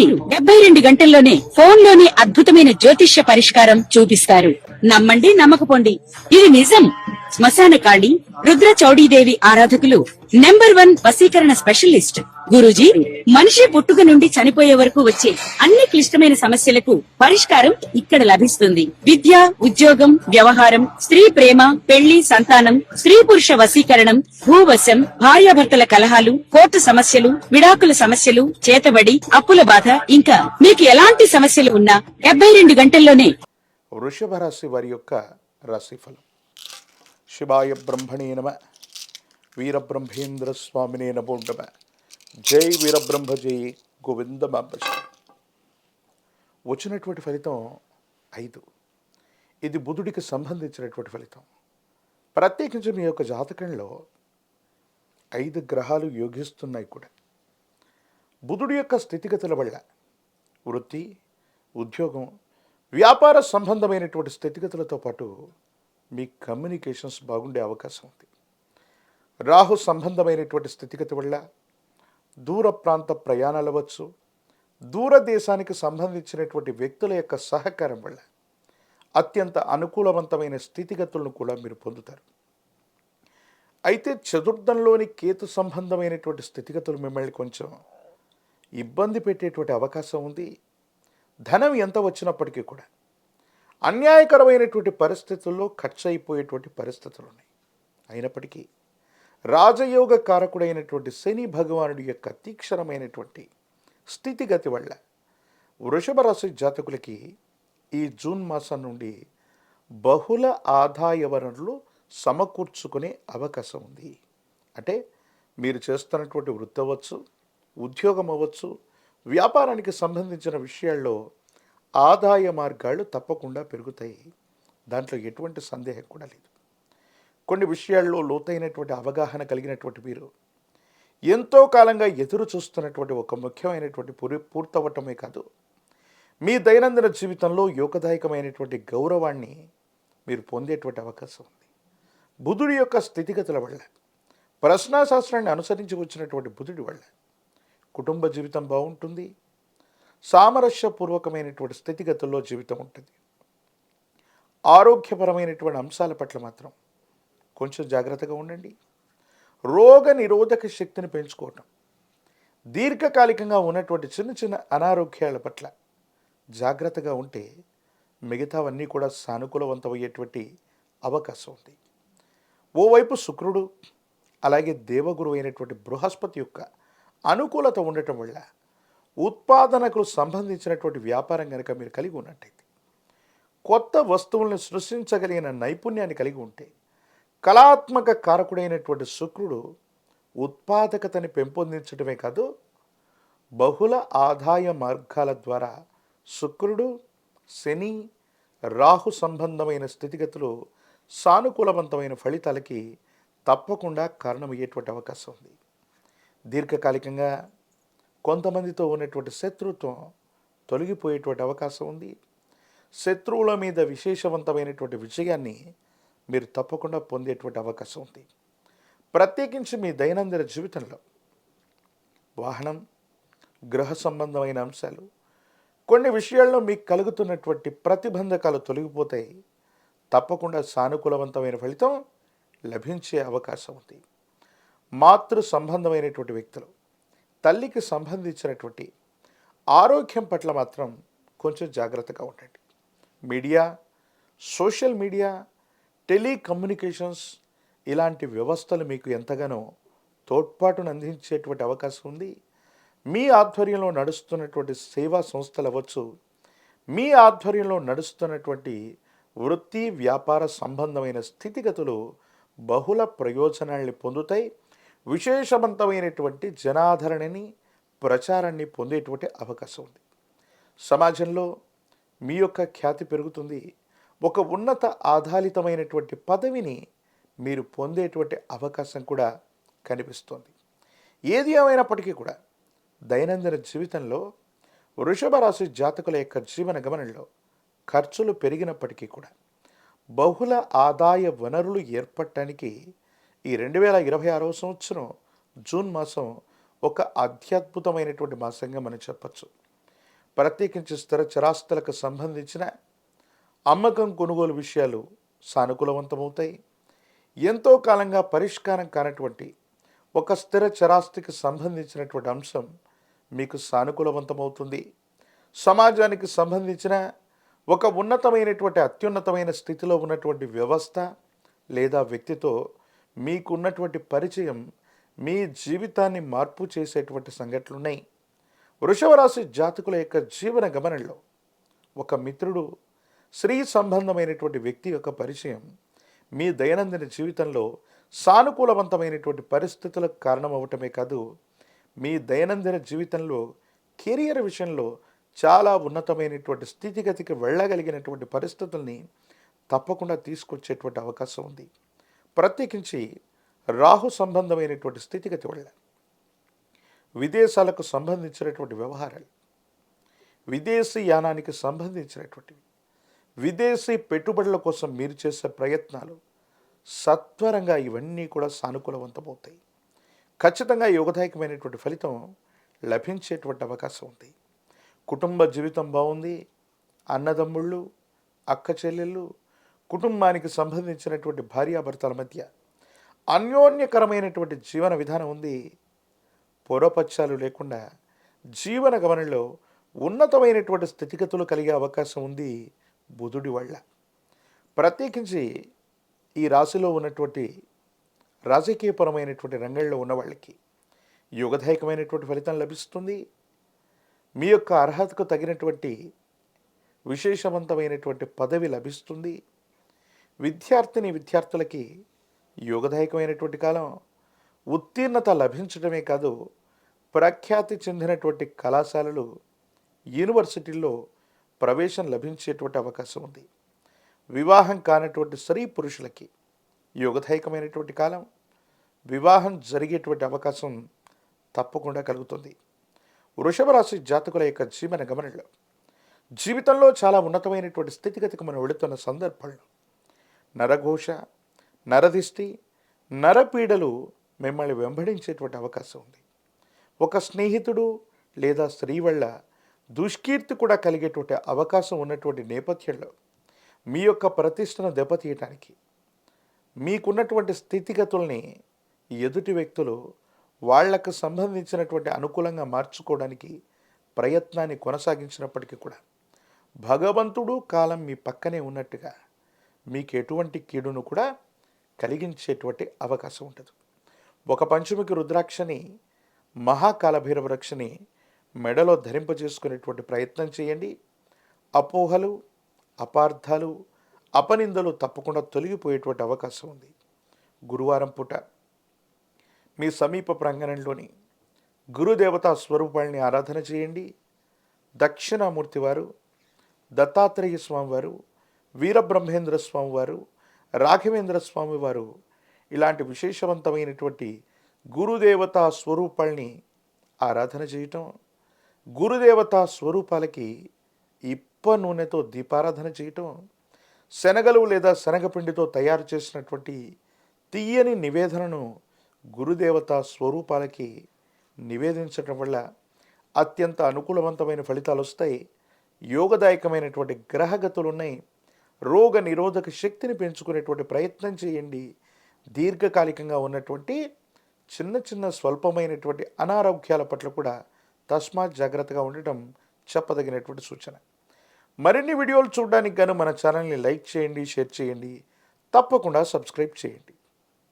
వీరు 72 గంటల్లోనే ఫోన్ లోనే అద్భుతమైన జ్యోతిష్య పరిష్కారం చూపిస్తారు. నమ్మండి, నమ్మకపోండి, ఇది నిజం. శ్మశాన కాళి రుద్ర చౌడీదేవి ఆరాధకులు నంబర్ 1 వశీకరణ స్పెషలిస్ట్ గురూజీ. మనిషి పుట్టుక నుండి చనిపోయే వరకు వచ్చే అన్ని క్లిష్టమైన సమస్యలకు పరిష్కారం ఇక్కడ లభిస్తుంది. విద్య, ఉద్యోగం, వ్యవహారం, స్త్రీ ప్రేమ, పెళ్లి, సంతానం, స్త్రీ పురుష వశీకరణం, భూవశం, భార్యాభర్తల కలహాలు, కోర్టు సమస్యలు, విడాకుల సమస్యలు, చేతబడి, అప్పుల బాధ, ఇంకా మీకు ఎలాంటి సమస్యలు ఉన్నా 72 గంటల్లోనే. వృషభ రాశి వారి యొక్క రాశిఫలం. శివాయ బ్రహ్మణే నమ. వీరబ్రహ్మేంద్ర స్వామినే నమో నమ. జై వీరబ్రహ్మ జై గోవిందమాంబ. వచ్చినటువంటి ఫలితం 5. ఇది బుధుడికి సంబంధించినటువంటి ఫలితం. ప్రత్యేకించి మీ యొక్క జాతకంలో 5 గ్రహాలు యోగిస్తున్నాయి కూడా. బుధుడి యొక్క స్థితిగతుల వల్ల వృత్తి, ఉద్యోగం, వ్యాపార సంబంధమైనటువంటి స్థితిగతులతో పాటు మీ కమ్యూనికేషన్స్ బాగుండే అవకాశం ఉంది. రాహు సంబంధమైనటువంటి స్థితిగతి వల్ల దూర ప్రాంత ప్రయాణాలు అవ్వచ్చు. దూరదేశానికి సంబంధించినటువంటి వ్యక్తుల యొక్క సహకారం వల్ల అత్యంత అనుకూలవంతమైన స్థితిగతులను కూడా మీరు పొందుతారు. అయితే చతుర్థంలోని కేతు సంబంధమైనటువంటి స్థితిగతులు మిమ్మల్ని కొంచెం ఇబ్బంది పెట్టేటువంటి అవకాశం ఉంది. ధనం ఎంత వచ్చినప్పటికీ కూడా అన్యాయకరమైనటువంటి పరిస్థితుల్లో ఖర్చు అయిపోయేటువంటి పరిస్థితులు ఉన్నాయి. అయినప్పటికీ రాజయోగ కారకుడైనటువంటి శని భగవానుడి యొక్క తీక్షణమైనటువంటి స్థితిగతి వల్ల వృషభ రాశి జాతకులకి ఈ జూన్ మాసం నుండి బహుళ ఆదాయ వనరులు సమకూర్చుకునే అవకాశం ఉంది. అంటే మీరు చేస్తున్నటువంటి వృత్తి అవ్వచ్చు, ఉద్యోగం అవ్వచ్చు, వ్యాపారానికి సంబంధించిన విషయాల్లో ఆదాయ మార్గాలు తప్పకుండా పెరుగుతాయి. దాంట్లో ఎటువంటి సందేహం కూడా లేదు. కొన్ని విషయాల్లో లోతైనటువంటి అవగాహన కలిగినటువంటి మీరు ఎంతో కాలంగా ఎదురు చూస్తున్నటువంటి ఒక ముఖ్యమైనటువంటి పూర్తవటమే కాదు, మీ దైనందిన జీవితంలో యోగదాయకమైనటువంటి గౌరవాన్ని మీరు పొందేటువంటి అవకాశం ఉంది. బుధుడి యొక్క స్థితిగతుల వల్ల, ప్రశ్నాశాస్త్రాన్ని అనుసరించి వచ్చినటువంటి బుధుడి వల్ల కుటుంబ జీవితం బాగుంటుంది. సామరస్యపూర్వకమైనటువంటి స్థితిగతుల్లో జీవితం ఉంటుంది. ఆరోగ్యపరమైనటువంటి అంశాల పట్ల మాత్రం కొంచెం జాగ్రత్తగా ఉండండి. రోగ నిరోధక శక్తిని పెంచుకోవటం, దీర్ఘకాలికంగా ఉన్నటువంటి చిన్న చిన్న అనారోగ్యాల పట్ల జాగ్రత్తగా ఉంటే మిగతావన్నీ కూడా సానుకూలవంతమయ్యేటువంటి అవకాశం ఉంది. ఓవైపు శుక్రుడు, అలాగే దేవగురు అయినటువంటి బృహస్పతి యొక్క అనుకూలత ఉండటం వల్ల ఉత్పాదనకు సంబంధించినటువంటి వ్యాపారం కనుక మీరు కలిగి ఉన్నట్టయితే, కొత్త వస్తువులను సృష్టించగలిగిన నైపుణ్యాన్ని కలిగి ఉంటే, కళాత్మక కారకుడైనటువంటి శుక్రుడు ఉత్పాదకతని పెంపొందించడమే కాదు, బహుళ ఆదాయ మార్గాల ద్వారా శుక్రుడు, శని, రాహు సంబంధమైన స్థితిగతులు సానుకూలవంతమైన ఫలితాలకి తప్పకుండా కారణమయ్యేటువంటి అవకాశం ఉంది. దీర్ఘకాలికంగా కొంతమందితో ఉన్నటువంటి శత్రుత్వం తొలగిపోయేటువంటి అవకాశం ఉంది. శత్రువుల మీద విశేషవంతమైనటువంటి విజయాన్ని మీరు తప్పకుండా పొందేటువంటి అవకాశం ఉంది. ప్రత్యేకించి మీ దైనందిన జీవితంలో వాహనం, గృహ సంబంధమైన అంశాలు, కొన్ని విషయాల్లో మీకు కలుగుతున్నటువంటి ప్రతిబంధకాలు తొలగిపోతాయి. తప్పకుండా సానుకూలవంతమైన ఫలితం లభించే అవకాశం ఉంది. మాతృ సంబంధమైనటువంటి వ్యక్తులు, తల్లికి సంబంధించినటువంటి ఆరోగ్యం పట్ల మాత్రం కొంచెం జాగ్రత్తగా ఉండండి. మీడియా, సోషల్ మీడియా, టెలికమ్యూనికేషన్స్ ఇలాంటి వ్యవస్థలు మీకు ఎంతగానో తోడ్పాటును అందించేటువంటి అవకాశం ఉంది. మీ ఆధ్వర్యంలో నడుస్తున్నటువంటి సేవా సంస్థలు అవ్వచ్చు, మీ ఆధ్వర్యంలో నడుస్తున్నటువంటి వృత్తి, వ్యాపార సంబంధమైన స్థితిగతులు బహుళ ప్రయోజనాల్ని పొందుతాయి. విశేషవంతమైనటువంటి జనాదరణని, ప్రచారాన్ని పొందేటువంటి అవకాశం ఉంది. సమాజంలో మీ యొక్క ఖ్యాతి పెరుగుతుంది. ఒక ఉన్నత ఆధారితమైనటువంటి పదవిని మీరు పొందేటువంటి అవకాశం కూడా కనిపిస్తుంది. ఏది ఏమైనప్పటికీ కూడా దైనందిన జీవితంలో వృషభ రాశి జాతకుల యొక్క జీవన గమనంలో ఖర్చులు పెరిగినప్పటికీ కూడా బహుళ ఆదాయ వనరులు ఏర్పడటానికి ఈ 2026వ సంవత్సరం జూన్ మాసం ఒక అత్యద్భుతమైనటువంటి మాసంగా మనం చెప్పచ్చు. ప్రత్యేకించి స్థిర చరాస్తులకు సంబంధించిన అమ్మకం కొనుగోలు విషయాలు సానుకూలవంతమవుతాయి. ఎంతో కాలంగా పరిష్కారం కానటువంటి ఒక స్థిర చరాస్తికి సంబంధించినటువంటి అంశం మీకు సానుకూలవంతమవుతుంది. సమాజానికి సంబంధించిన ఒక ఉన్నతమైనటువంటి అత్యున్నతమైన స్థితిలో ఉన్నటువంటి వ్యవస్థ లేదా వ్యక్తితో మీకున్నటువంటి పరిచయం మీ జీవితాన్ని మార్పు చేసేటువంటి సంఘటనలు ఉన్నాయి. వృషభ రాశి జాతకుల యొక్క జీవన గమనంలో ఒక మిత్రుడు, స్త్రీ సంబంధమైనటువంటి వ్యక్తి యొక్క పరిచయం మీ దైనందిన జీవితంలో సానుకూలవంతమైనటువంటి పరిస్థితులకు కారణమవటమే కాదు, మీ దైనందిన జీవితంలో కెరియర్ విషయంలో చాలా ఉన్నతమైనటువంటి స్థితిగతికి వెళ్ళగలిగినటువంటి పరిస్థితుల్ని తప్పకుండా తీసుకొచ్చేటువంటి అవకాశం ఉంది. ప్రత్యేకించి రాహు సంబంధమైనటువంటి స్థితిగతి వల్ల విదేశాలకు సంబంధించినటువంటి వ్యవహారాలు, విదేశీ యానానికి సంబంధించినటువంటి విదేశీ పెట్టుబడుల కోసం మీరు చేసే ప్రయత్నాలు సత్వరంగా ఇవన్నీ కూడా సానుకూలవంతమవుతాయి. ఖచ్చితంగా యోగదాయకమైనటువంటి ఫలితం లభించేటువంటి అవకాశం ఉంది. కుటుంబ జీవితం బాగుంది. అన్నదమ్ముళ్ళు, అక్క చెల్లెళ్ళు, కుటుంబానికి సంబంధించినటువంటి భార్యాభర్తల మధ్య అన్యోన్యకరమైనటువంటి జీవన విధానం ఉంది. పొరపచ్చాలు లేకుండా జీవన గమనంలో ఉన్నతమైనటువంటి స్థితిగతులు కలిగే అవకాశం ఉంది బుధుడి వల్ల. ప్రత్యేకించి ఈ రాశిలో ఉన్నటువంటి రాజకీయపరమైనటువంటి రంగంలో ఉన్న వాళ్ళకి యోగదాయకమైనటువంటి ఫలితం లభిస్తుంది. మీ యొక్క అర్హతకు తగినటువంటి విశేషవంతమైనటువంటి పదవి లభిస్తుంది. విద్యార్థులకి యోగదాయకమైనటువంటి కాలం. ఉత్తీర్ణత లభించడమే కాదు, ప్రఖ్యాతి చెందినటువంటి కళాశాలలు, యూనివర్సిటీల్లో ప్రవేశం లభించేటువంటి అవకాశం ఉంది. వివాహం కానటువంటి స్త్రీ పురుషులకి యోగదాయకమైనటువంటి కాలం. వివాహం జరిగేటువంటి అవకాశం తప్పకుండా కలుగుతుంది. వృషభ రాశి జాతకుల యొక్క జీవన గమనంలో జీవితంలో చాలా ఉన్నతమైనటువంటి స్థితిగతికి మనం వెళుతున్న సందర్భంలో నరఘోష, నరదిష్టి, నరపీడలు మిమ్మల్ని వెంబడించేటువంటి అవకాశం ఉంది. ఒక స్నేహితుడు లేదా స్త్రీ వల్ల దుష్కీర్తి కూడా కలిగేటువంటి అవకాశం ఉన్నటువంటి నేపథ్యంలో మీ యొక్క ప్రతిష్టను దెబ్బతీయటానికి, మీకున్నటువంటి స్థితిగతుల్ని ఎదుటి వ్యక్తులు వాళ్లకు సంబంధించినటువంటి అనుకూలంగా మార్చుకోవడానికి ప్రయత్నాన్ని కొనసాగించినప్పటికీ కూడా భగవంతుడు కాలం మీ పక్కనే ఉన్నట్టుగా మీకు ఎటువంటి కీడును కూడా కలిగించేటువంటి అవకాశం ఉంటుంది. ఒక పంచముఖి రుద్రాక్షని, మహాకాలభైరవ రక్షని మెడలో ధరింపజేసుకునేటువంటి ప్రయత్నం చేయండి. అపోహలు, అపార్థాలు, అపనిందలు తప్పకుండా తొలగిపోయేటువంటి అవకాశం ఉంది. గురువారం పూట మీ సమీప ప్రాంగణంలోని గురుదేవతా స్వరూపాన్ని ఆరాధన చేయండి. దక్షిణామూర్తి వారు, దత్తాత్రేయ స్వామివారు, వీరబ్రహ్మేంద్ర స్వామివారు, రాఘవేంద్ర స్వామివారు ఇలాంటి విశేషవంతమైనటువంటి గురుదేవతా స్వరూపాల్ని ఆరాధన చేయటం, గురుదేవతా స్వరూపాలకి ఇప్ప నూనెతో దీపారాధన చేయటం, శనగలు లేదా శనగపిండితో తయారు చేసినటువంటి తీయని నివేదనను గురుదేవతా స్వరూపాలకి నివేదించడం వల్ల అత్యంత అనుకూలవంతమైన ఫలితాలు వస్తాయి. యోగదాయకమైనటువంటి గ్రహగతులు ఉన్నాయి. రోగ నిరోధక శక్తిని పెంచుకునేటువంటి ప్రయత్నం చేయండి. దీర్ఘకాలికంగా ఉన్నటువంటి చిన్న చిన్న స్వల్పమైనటువంటి అనారోగ్యాల పట్ల కూడా తస్మాత్ జాగ్రత్తగా ఉండటం చెప్పదగినటువంటి సూచన. మరిన్ని వీడియోలు చూడడానికి గాను మన ఛానల్ని లైక్ చేయండి, షేర్ చేయండి, తప్పకుండా సబ్స్క్రైబ్ చేయండి.